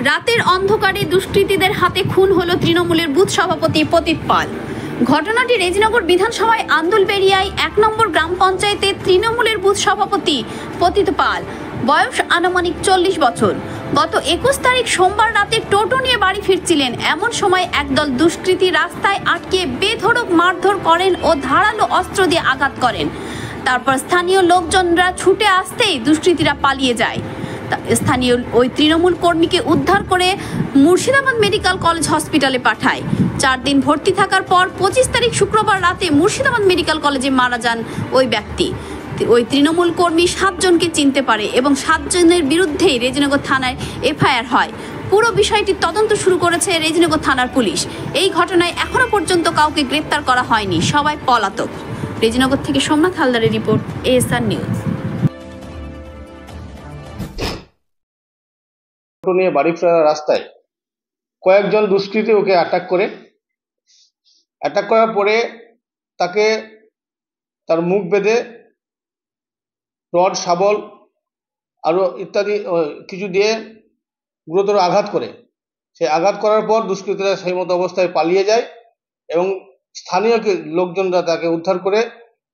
রাতের অন্ধকারে দুষ্কৃতীদের হাতে খুন হলো তৃণমূলের বুথ সভাপতি পতিত পাল। ঘটনাটি রেজিনগর বিধানসভায় আন্দুলবেড়িয়ায় ১ নম্বর গ্রাম পঞ্চায়েতের তৃণমূলের বুথ সভাপতি পতিত পাল, বয়স আনুমানিক ৪০ বছর। গত ২১ তারিখ সোমবার রাতে টোটো নিয়ে বাড়ি ফিরছিলেন। এমন সময় একদল দুষ্কৃতী রাস্তায় আটকে বেধড়ক মারধর করেন ও ধারালো অস্ত্র দিয়ে আঘাত করেন। তারপর স্থানীয় লোকজনরা ছুটে আসতেই দুষ্কৃতীরা পালিয়ে যায়। স্থানীয় ওই তৃণমূল কর্মীকে উদ্ধার করে মুর্শিদাবাদ মেডিকেল কলেজ হসপিটালে পাঠায়। ৪ দিন ভর্তি থাকার পর ২৫ তারিখ শুক্রবার রাতে মুর্শিদাবাদ মেডিকেল কলেজে মারা যান ওই ব্যক্তি। ওই তৃণমূল কর্মী ৭ জনকে চিনতে পারে এবং ৭ জনের বিরুদ্ধেই রেজিনগর থানায় এফআইআর হয়। পুরো বিষয়টি তদন্ত শুরু করেছে রেজিনগর থানার পুলিশ। এই ঘটনায় এখনো পর্যন্ত কাউকে গ্রেপ্তার করা হয়নি, সবাই পলাতক। রেজিনগর থেকে সোমনাথ হালদারের রিপোর্ট, এএসআর নিউজ। নিয়ে বাড়ি ফেরার রাস্তায় কয়েকজন দুষ্কৃতী ওকে অ্যাটাক করার পরে তাকে তার মুখ বেঁধে রড, শাবল আরো ইত্যাদি কিছু দিয়ে গুরুতর আঘাত করে। সেই আঘাত করার পর দুষ্কৃতীরা সেই মতো অবস্থায় পালিয়ে যায় এবং স্থানীয় লোকজনরা তাকে উদ্ধার করে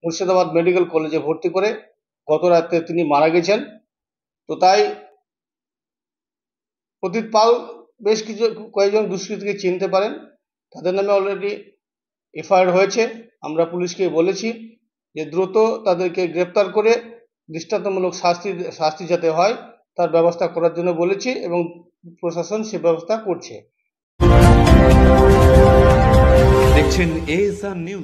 মুর্শিদাবাদ মেডিকেল কলেজে ভর্তি করে গত রাতে তিনি মারা গেছেন। তো তাই পতিত পাল বেশ কয়েকজন দুষ্কৃতীকে চিনতে পারেন, তাদের নামে অলরেডি এফআইআর হয়েছে। আমরা পুলিশকে বলেছি যে দ্রুত তাদেরকে গ্রেপ্তার করে দৃষ্টান্তমূলক শাস্তি যাতে হয় তার ব্যবস্থা করার জন্য বলেছি এবং প্রশাসন সে ব্যবস্থা করছে। দেখছেন এএসআর নিউজ।